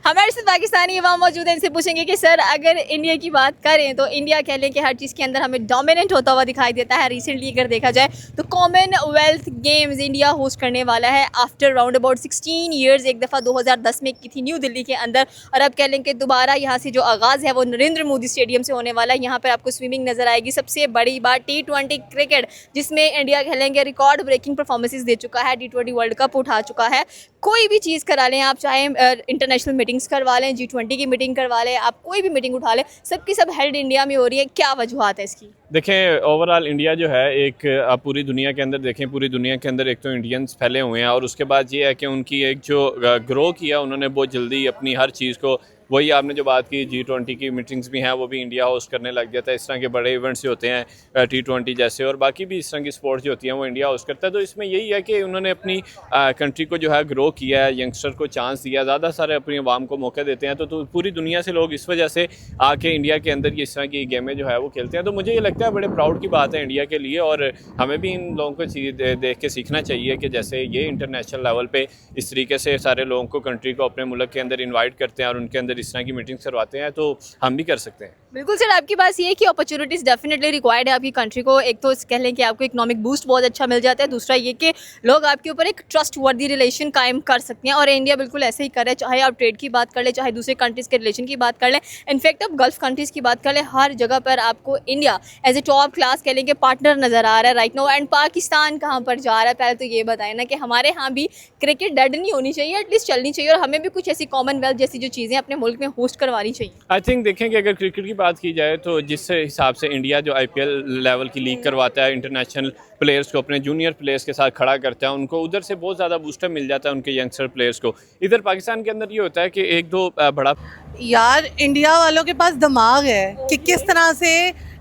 हमारे साथ पाकिस्तानी युवा मौजूद हैं, इनसे पूछेंगे कि सर अगर इंडिया की बात करें तो इंडिया कह लें कि हर चीज़ के अंदर हमें डोमिनेंट होता हुआ दिखाई देता है। रिसेंटली अगर देखा जाए तो कॉमनवेल्थ गेम्स इंडिया होस्ट करने वाला है आफ्टर राउंड अबाउट 16 ईयर्स। एक दफ़ा 2010 में की थी न्यू दिल्ली के अंदर, और अब कह लें कि दोबारा यहाँ से जो आगाज़ है वो नरेंद्र मोदी स्टेडियम से होने वाला है। यहाँ पर आपको स्विमिंग नज़र आएगी। सबसे बड़ी बात T20 क्रिकेट, जिसमें इंडिया कह लेंगे रिकॉर्ड ब्रेकिंग परफॉर्मेंसेस दे चुका है, T20 वर्ल्ड कप उठा चुका है। कोई भी चीज़ करा लें आप, चाहे इंटरनेशनल मीटिंग्स करवा लें, G20 की मीटिंग करवा लें, आप कोई भी मीटिंग उठा लें, सबकी सब हेल्ड इंडिया में हो रही है। क्या वजूहत है इसकी? देखें, ओवरऑल इंडिया जो है एक, आप पूरी दुनिया के अंदर देखें, पूरी दुनिया के अंदर एक तो इंडियंस फैले हुए हैं, और उसके बाद ये है कि उनकी एक जो ग्रो किया उन्होंने बहुत जल्दी अपनी हर चीज़ को, वही आपने जो बात की G20 की मीटिंग्स भी हैं वो भी इंडिया होस्ट करने लग गया था। इस तरह के बड़े इवेंट्स जो होते हैं T20 जैसे, और बाकी भी इस तरह की स्पोर्ट्स जो होती हैं वो इंडिया होस्ट करता है। तो इसमें यही है कि उन्होंने अपनी कंट्री को जो है ग्रो किया है, यंगस्टर को चांस दिया, ज़्यादा सारे अपनी आवाम को मौके देते हैं। तो पूरी दुनिया से लोग इस वजह से आके इंडिया के अंदर इस तरह की गेमें जो है वो खेलते हैं। तो मुझे ये लगता है बड़े प्राउड की बात है इंडिया के लिए, और हमें भी इन लोगों को चीज़ देख के सीखना चाहिए कि जैसे ये इंटरनेशनल लेवल पे इस तरीके से सारे लोगों को, कंट्री को अपने मुल्क के अंदर इन्वाइट करते हैं और उनके अंदर इस तरह की मीटिंग्स करवाते हैं, तो हम भी कर सकते हैं। बिल्कुल सर, आपकी बात ये है कि अपॉर्चुनिटीज़ डेफिनेटली रिक्वायर्ड है आपकी कंट्री को। एक तो कह लें कि आपको इकोनॉमिक बूस्ट बहुत अच्छा मिल जाता है, दूसरा ये कि लोग आपके ऊपर एक ट्रस्ट वर्दी रिलेशन कायम कर सकते हैं, और इंडिया बिल्कुल ऐसे ही करे। चाहे आप ट्रेड की बात कर लें, चाहे दूसरे कंट्रीज़ के रिलेशन की बात कर लें, इनफैक्ट आप गल्फ कंट्रीज़ की बात कर लें, हर जगह पर आपको India as a top class कह लें कि पार्टनर नज़र आ रहा है राइट नाउ। एंड पाकिस्तान कहाँ पर जा रहा है, पहले तो ये बताएं ना कि हमारे यहाँ भी क्रिकेट डेड नहीं होनी चाहिए, एटलीस्ट चलनी चाहिए, और हमें भी कुछ ऐसी कॉमनवेल्थ जैसी जो चीज़ें अपने मुल्क में होस्ट करवानी चाहिए। आई थिंक देखें कि अगर क्रिकेट की बात की जाए तो जिस हिसाब से इंडिया जो IPL लेवल की लीग करवाता है, इंटरनेशनल प्लेयर्स को अपने जूनियर प्लेयर्स के साथ खड़ा करता है, उनको उधर से बहुत ज़्यादा बूस्टर मिल जाता है उनके यंगस्टर प्लेयर्स को। इधर पाकिस्तान के अंदर ये होता है कि एक दो बड़ा यार इंडिया वालों के पास दिमाग है कि किस तरह से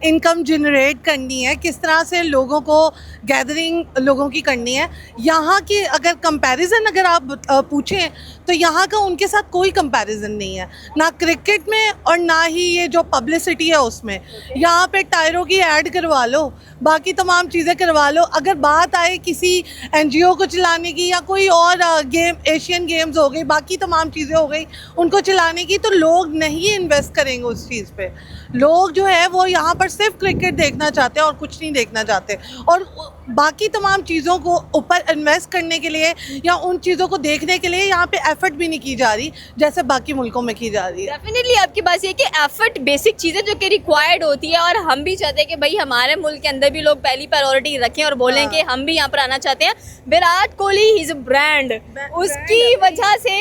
इनकम जनरेट करनी है, किस तरह से लोगों को गैदरिंग लोगों की करनी है। यहाँ की अगर कंपैरिजन अगर आप पूछें तो यहाँ का उनके साथ कोई कंपैरिजन नहीं है, ना क्रिकेट में और ना ही ये जो पब्लिसिटी है उसमें। यहाँ पे टायरों की ऐड करवा लो, बाकी तमाम चीज़ें करवा लो। अगर बात आए किसी NGO को चलाने की या कोई और गेम, एशियन गेम्स हो गई, बाकी तमाम चीज़ें हो गई उनको चलाने की, तो लोग नहीं इन्वेस्ट करेंगे उस चीज़ पे। लोग जो है वो यहाँ पर सिर्फ क्रिकेट देखना चाहते हैं और कुछ नहीं देखना चाहते, और बाकी तमाम चीज़ों को ऊपर इन्वेस्ट करने के लिए या उन चीज़ों को देखने के लिए यहाँ पे एफर्ट भी नहीं की जा रही जैसे बाकी मुल्कों में की जा रही है। डेफिनेटली आपकी बात ये कि एफर्ट बेसिक चीज़ें जो कि रिक्वायर्ड होती है, और हम भी चाहते हैं कि भाई हमारे मुल्क के अंदर भी लोग पहली प्रायोरिटी रखें और बोलें कि हम भी यहाँ पर आना चाहते हैं। विराट कोहली इज ब्रांड, उसकी वजह से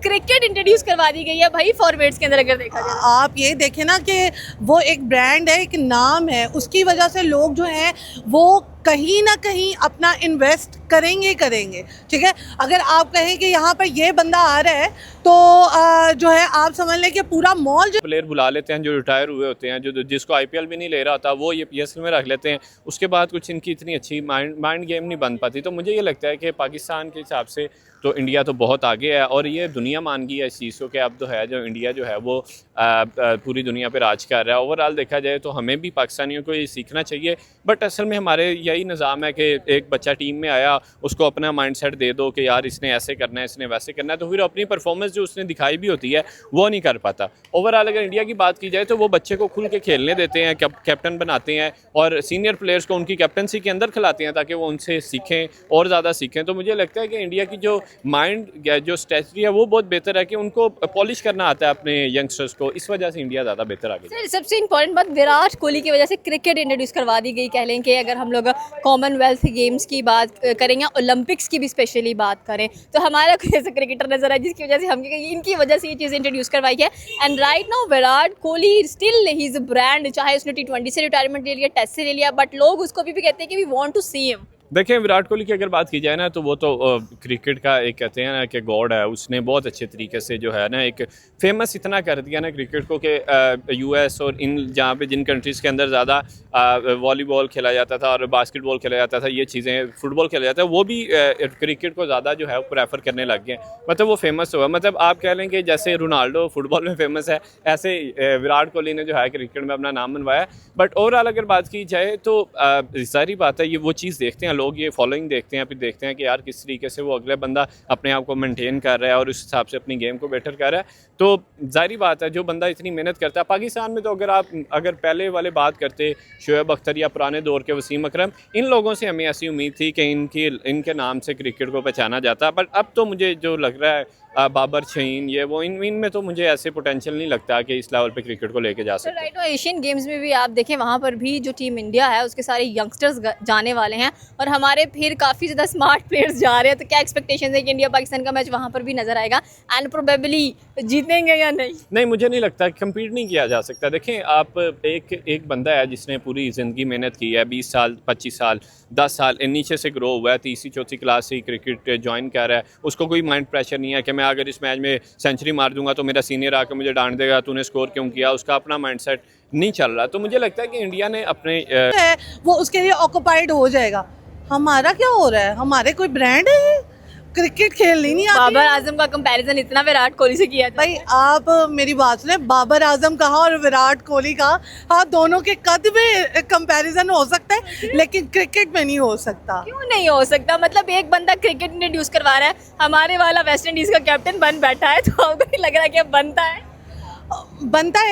क्रिकेट इंट्रोड्यूस करवा दी गई है भाई फॉरवर्ड्स के अंदर। अगर देखा जाए आप ये देखें ना कि वो एक ब्रांड है, एक नाम है, उसकी वजह से लोग जो हैं वो कहीं ना कहीं अपना इन्वेस्ट करेंगे। ठीक है, अगर आप कहें कि यहाँ पर ये बंदा आ रहा है तो जो है आप समझ लें कि पूरा मॉल जो प्लेयर बुला लेते हैं जो रिटायर हुए होते हैं, जो जिसको IPL भी नहीं ले रहा था, वो ये PSL में रख लेते हैं। उसके बाद कुछ इनकी इतनी अच्छी माइंड गेम नहीं बन पाती। तो मुझे ये लगता है कि पाकिस्तान के हिसाब से तो इंडिया तो बहुत आगे है, और ये दुनिया मान गई है इस चीज़ को कि अब तो है जो इंडिया जो है वो पूरी दुनिया पे राज कर रहा है। ओवरऑल देखा जाए तो हमें भी पाकिस्तानियों को ये सीखना चाहिए, बट असल में हमारे यही निज़ाम है कि एक बच्चा टीम में आया, उसको अपना माइंडसेट दे दो कि यार इसने ऐसे करना है, इसने वैसे करना है, तो फिर अपनी परफॉर्मेंस जो उसने दिखाई भी होती है वो नहीं कर पाता। ओवरऑल अगर इंडिया की बात की जाए तो वो बच्चे को खुल के खेलने देते हैं, कैप्टन बनाते हैं, और सीनियर प्लेयर्स को उनकी कैप्टनसी के अंदर खिलाते हैं ताकि वो उनसे सीखें और ज़्यादा सीखें। तो मुझे लगता है कि इंडिया की जो माइंड जो स्ट्रेटजी है वो बहुत बेहतर है कि उनको पॉलिश करना आता है अपने यंगस्टर्स को, इस वजह से इंडिया ज़्यादा बेहतर आगे। सर सबसे इंपॉर्टेंट बात, विराट कोहली की वजह से क्रिकेट इंट्रोड्यूस करवा दी गई। कह लें कि अगर हम लोग कॉमनवेल्थ गेम्स की बात करें या ओलंपिक्स की भी स्पेशली बात करें, तो हमारा कोई ऐसा क्रिकेटर नजर आए जिसकी वजह से हम इनकी वजह से ये चीज़ इंट्रोड्यूस करवाई है। And right now Virat Kohli still he is a brand, चाहे उसने T20 से रिटायरमेंट ले लिया, टेस्ट से ले लिया, बट लोग उसको भी कहते हैं कि we want to see him. देखें, विराट कोहली की अगर बात की जाए ना तो वो तो क्रिकेट का एक कहते हैं ना कि गॉड है। उसने बहुत अच्छे तरीके से जो है ना एक फेमस इतना कर दिया ना क्रिकेट को कि US और इन जहाँ पे जिन कंट्रीज़ के अंदर ज़्यादा वॉलीबॉल खेला जाता था और बास्केटबॉल खेला जाता था, ये चीज़ें फुटबॉल खेला जाता है, वो भी क्रिकेट को ज़्यादा जो है प्रेफर करने लग गए। मतलब वो फेमस हुआ, मतलब आप कह लें कि जैसे रोनाल्डो फुटबॉल में फेमस है, ऐसे विराट कोहली ने जो है क्रिकेट में अपना नाम बनवाया। बट ओवरऑल अगर बात की जाए तो सारी बात है, ये वो चीज़ देखते हैं लोग ये फॉलोइंग देखते हैं, फिर देखते हैं कि यार किस तरीके से वो अगला बंदा अपने आप को मेंटेन कर रहा है और उस हिसाब से अपनी गेम को बेटर कर रहा है, तो जाहिर बात है जो बंदा इतनी मेहनत करता है। पाकिस्तान में तो अगर पहले वाले बात करते शोएब अख्तर या पुराने दौर के वसीम अकरम, इन लोगों से हमें ऐसी उम्मीद थी कि इनके नाम से क्रिकेट को पहचाना जाता, बट अब तो मुझे जो लग रहा है बाबर शहीन ये वो इनमें तो मुझे ऐसे पोटेंशियल नहीं लगता कि इस लेवल पे क्रिकेट को लेके जा सकते। राइट, और एशियन गेम्स में भी आप देखें वहाँ पर भी जो टीम इंडिया है उसके सारे यंगस्टर्स जाने वाले हैं और हमारे फिर काफ़ी ज़्यादा स्मार्ट प्लेयर्स जा रहे हैं, तो क्या एक्सपेक्टेशन है कि इंडिया पाकिस्तान का मैच वहाँ पर भी नजर आएगा एंड प्रोबेबली जीतेंगे या नहीं? नहीं, मुझे नहीं लगता, कम्पीट नहीं किया जा सकता। देखें आप एक बंदा है जिसने पूरी ज़िंदगी मेहनत की है, 20 साल 25 साल 10 साल नीचे से ग्रो हुआ है, तीसरी चौथी क्लास से क्रिकेट ज्वाइन कर रहा है, उसको कोई माइंड प्रेशर नहीं है कि मैं अगर इस मैच में सेंचुरी मार दूंगा तो मेरा सीनियर आकर मुझे डांट देगा तूने स्कोर क्यों किया, उसका अपना माइंडसेट नहीं चल रहा। तो मुझे लगता है कि इंडिया ने अपने वो उसके लिए ऑक्यूपाइड हो जाएगा। हमारा क्या हो रहा है? हमारे कोई ब्रांड है? क्रिकेट खेलनी नहीं आती। बाबर आजम का कंपैरिजन इतना विराट कोहली से किया था। भाई आप मेरी बात सुने, बाबर आजम कहा और विराट कोहली कहा, हाँ दोनों के कद में कंपैरिजन हो सकता है लेकिन क्रिकेट में नहीं हो सकता। क्यों नहीं हो सकता? मतलब एक बंदा क्रिकेट इंट्रोड्यूस करवा रहा है, हमारे वाला वेस्ट इंडीज का कैप्टन बन बैठा है, तो आपको नहीं लग रहा कि अब बनता है?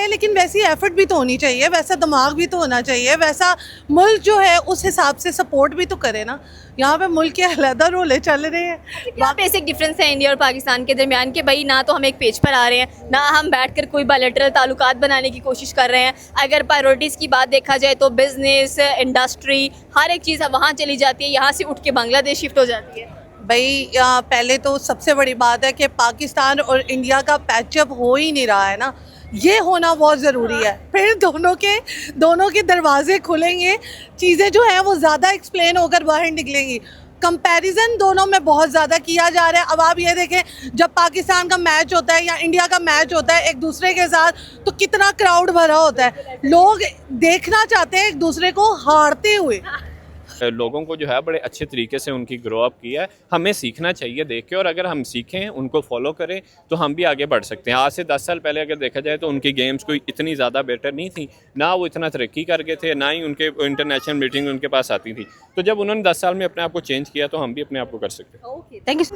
लेकिन वैसी एफर्ट भी तो होनी चाहिए, वैसा दिमाग भी तो होना चाहिए, वैसा मुल्क जो है उस हिसाब से सपोर्ट भी तो करे ना। यहाँ पे मुल्क के अलग रोले चल रहे हैं। क्या बेसिक डिफरेंस है इंडिया और पाकिस्तान के दरमियान कि भाई ना तो हम एक पेज पर आ रहे हैं, ना हम बैठकर कोई बायलैटरल ताल्लुकात बनाने की कोशिश कर रहे हैं। अगर प्रायोरिटीज़ की बात देखा जाए तो बिजनेस, इंडस्ट्री, हर एक चीज़ वहाँ चली जाती है, यहाँ से उठ के बांग्लादेश शिफ्ट हो जाती है। भाई पहले तो सबसे बड़ी बात है कि पाकिस्तान और इंडिया का पैचअप हो ही नहीं रहा है ना, ये होना बहुत ज़रूरी है। फिर दोनों के दरवाजे खुलेंगे, चीज़ें जो हैं वो ज़्यादा एक्सप्लेन होकर बाहर निकलेंगी। कंपैरिजन दोनों में बहुत ज़्यादा किया जा रहा है। अब आप ये देखें, जब पाकिस्तान का मैच होता है या इंडिया का मैच होता है एक दूसरे के साथ, तो कितना क्राउड भरा होता है, लोग देखना चाहते हैं एक दूसरे को हारते हुए। लोगों को जो है बड़े अच्छे तरीके से उनकी ग्रो अप किया है, हमें सीखना चाहिए देख के, और अगर हम सीखें उनको फॉलो करें तो हम भी आगे बढ़ सकते हैं। आज से 10 साल पहले अगर देखा जाए तो उनकी गेम्स कोई इतनी ज़्यादा बेटर नहीं थी, ना वो इतना तरक्की कर गए थे, ना ही उनके इंटरनेशनल मीटिंग उनके पास आती थी। तो जब उन्होंने 10 साल में अपने आप को चेंज किया तो हम भी अपने आप को कर सकते हैं। Okay, thank you.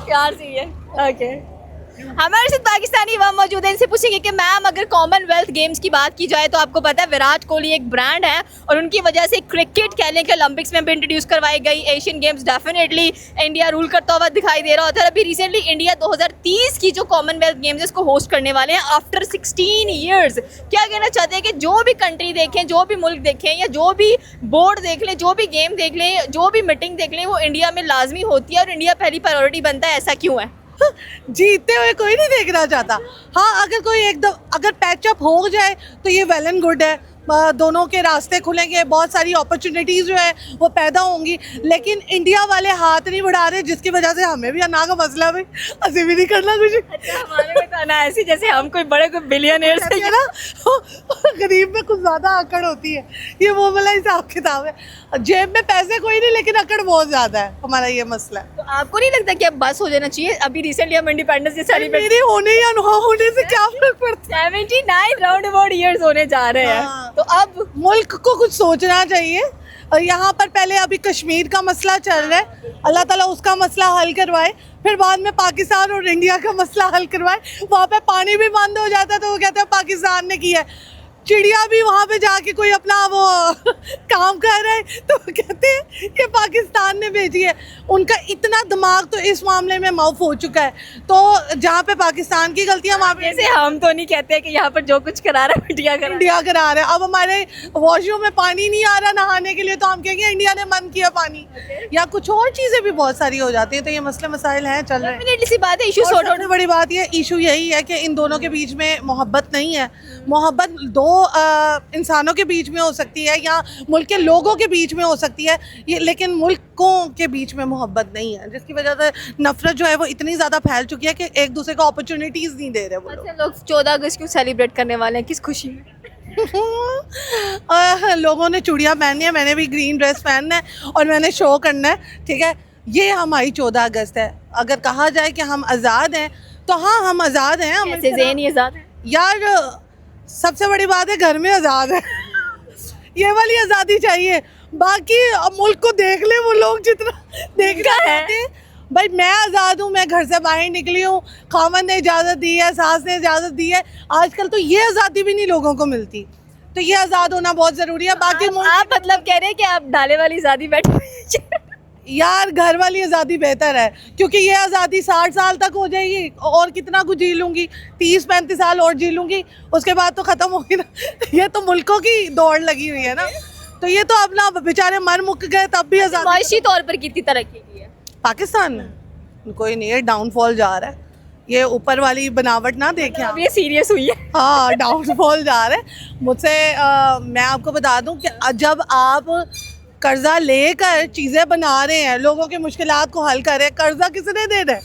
प्यार से है। ओके, हमारे साथ पाकिस्तानी वहाँ मौजूद है, इनसे पूछेंगे कि मैम अगर कॉमनवेल्थ गेम्स की बात की जाए तो आपको पता है विराट कोहली एक ब्रांड है और उनकी वजह से क्रिकेट कह लें कि ओलंपिक्स में भी इंट्रोड्यूस करवाई गई। Asian games definitely India rule करता हुआ दिखाई दे रहा होता है। अभी रिसेंटली इंडिया 2030 की जो कॉमनवेल्थ गेम्स है उसको होस्ट करने वाले हैं आफ्टर 16 ईयर्स। क्या कहना चाहते हैं कि जो भी कंट्री देखें, जो भी मुल्क देखें या जो भी बोर्ड देख लें, जो भी गेम देख लें, जो भी मीटिंग देख लें, वो इंडिया में लाजमी होती है और इंडिया पहली प्रायोरिटी बनता है। ऐसा क्यों है? जीतते हुए कोई नहीं देखना चाहता। हाँ, अगर कोई अगर पैचअप हो जाए तो ये वेल एंड गुड है, दोनों के रास्ते खुलेंगे, बहुत सारी अपॉर्चुनिटीज़ जो है वो पैदा होंगी। लेकिन इंडिया वाले हाथ नहीं बढ़ा रहे, जिसकी वजह से हमें भी अना का मसला भी अभी भी नहीं करना कुछ। अच्छा, हमारे में तो ना ऐसी जैसे हम कोई बड़े कोई बिलियनियर्स है ना, गरीब में कुछ ज़्यादा अकड़ होती है, ये वो वाला हिसाब किताब है। जेब में पैसे कोई नहीं लेकिन अकड़ बहुत ज़्यादा है, हमारा ये मसला है। तो आपको नहीं लगता कि अब बस हो जाना चाहिए? अभी रिसेंटली हम इंडिपेंडेंस डे सेलिब्रेट, मेरे होने या ना होने से क्या फर्क पड़ता है? 79 राउंड अबाउट ईयर्स होने जा रहे हैं। हाँ। तो अब मुल्क को कुछ सोचना चाहिए। और यहाँ पर पहले अभी कश्मीर का मसला चल रहा है, अल्लाह ताला उसका मसला हल करवाए, फिर बाद में पाकिस्तान और इंडिया का मसला हल करवाए। वहाँ पे पानी भी बंद हो जाता है तो वो कहते हैं पाकिस्तान ने किया है। चिड़िया भी वहाँ पे जाके कोई अपना वो काम कर रहा है तो वो कहते हैं कि पाकिस्तान ने भेजी है। उनका इतना दिमाग तो इस मामले में माउफ हो चुका है, तो जहाँ पे पाकिस्तान की गलतियाँ वहाँ पे जैसे हम तो नहीं कहते कि यहाँ पर जो कुछ करा रहा है इंडिया करा रहा है। अब हमारे वॉशरूम में पानी नहीं आ रहा नहाने के लिए तो हम कहेंगे इंडिया ने बंद किया पानी, या कुछ और चीज़ें भी बहुत सारी हो जाती हैं। तो ये मसले मसाइल हैं, चल रहे हैं। सी बात है, इशू सॉर्ट आउट। सबसे बड़ी बात ये इशू यही है कि इन दोनों के बीच में मोहब्बत नहीं है। मोहब्बत दो इंसानों के बीच में हो सकती है या मुल्क के लोगों के बीच में हो सकती है, ये लेकिन मुल्कों के बीच में मोहब्बत नहीं है, जिसकी वजह से नफरत जो है वो इतनी ज़्यादा फैल चुकी है कि एक दूसरे को अपॉर्चुनिटीज़ नहीं दे रहे वो लोग। अच्छा, लोग 14 अगस्त क्यों सेलिब्रेट करने वाले हैं, किस खुशी में? लोगों ने चूड़ियाँ पहननी है, मैंने भी ग्रीन ड्रेस पहनना है और मैंने शो करना है, ठीक है। ये हमारी 14 अगस्त है। अगर कहा जाए कि हम आज़ाद हैं तो हाँ हम आज़ाद हैं। हम ज़हनी आज़ाद है यार, सबसे बड़ी बात है घर में आज़ाद है। ये वाली आज़ादी चाहिए। बाकी अब मुल्क को देख ले वो लोग जितना देखना है। भाई मैं आज़ाद हूँ, मैं घर से बाहर निकली हूँ, खामन ने इजाज़त दी है, सास ने इजाज़त दी है। आजकल तो ये आज़ादी भी नहीं लोगों को मिलती, तो ये आज़ाद होना बहुत ज़रूरी है। बाकी आप मतलब कह रहे हैं कि आप डाले वाली शादी बैठे यार घर वाली आज़ादी बेहतर है, क्योंकि ये आज़ादी 60 साल तक हो जाएगी और कितना कुछ जी लूँगी, 30-35 साल और जी लूँगी, उसके बाद तो ख़त्म होगी ना। ये तो मुल्कों की दौड़ लगी हुई है ना, तो ये तो अपना बेचारे मर मुक गए तब भी आज़ादी। माशी तौर पर कितनी तरक्की की है पाकिस्तान में कोई नहीं है, डाउनफॉल जा रहा है। ये ऊपर वाली बनावट ना देखें आप। अब ये सीरियस हुई है। हाँ डाउनफॉल जा रहा है मुझसे। मैं आपको बता दूं कि जब आप कर्जा लेकर चीज़ें बना रहे हैं, लोगों की मुश्किलात को हल कर रहे हैं, कर्जा किसने देना है?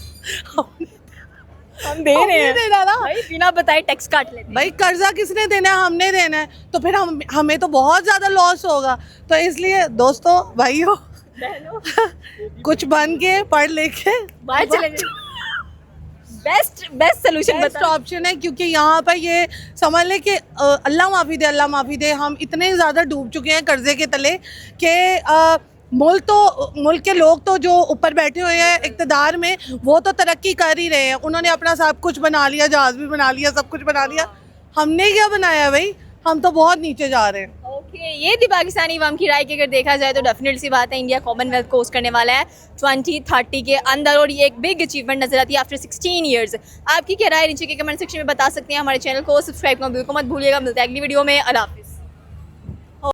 हम दे रहे हैं देना ना भाई, बिना बताए टैक्स काट लेते हैं। भाई, कर्जा किसने देना है? हमने देना है, तो फिर हमें तो बहुत ज़्यादा लॉस होगा। तो इसलिए दोस्तों भाइयों कुछ बन के पढ़ लेके बाहर चले जाओ। बेस्ट सोल्यूशन बेस्ट ऑप्शन है, क्योंकि यहाँ पर ये समझ लें कि अल्लाह माफ़ी दे, हम इतने ज़्यादा डूब चुके हैं कर्जे के तले कि मुल्क के लोग तो जो ऊपर बैठे हुए हैं इक़्तिदार में, वो तो तरक्की कर ही रहे हैं। उन्होंने अपना सब कुछ बना लिया, जहाज़ भी बना लिया, सब कुछ बना लिया। हमने क्या बनाया भाई? हम तो बहुत नीचे जा रहे हैं। ओके, ये थी पाकिस्तानी अवाम की राय की। अगर देखा जाए तो डेफिनेटली सी बात है, इंडिया कॉमनवेल्थ को होस्ट करने वाला है 2030 के अंदर, और ये एक बिग अचीवमेंट नजर आती है आफ्टर 16 ईयर्स। आपकी क्या राय नीचे के कमेंट सेक्शन में बता सकते हैं। हमारे चैनल को सब्सक्राइब करना बिल्कुल मत भूलिएगा। मिलता है अगली वीडियो में। अल्लाह हाफिज़।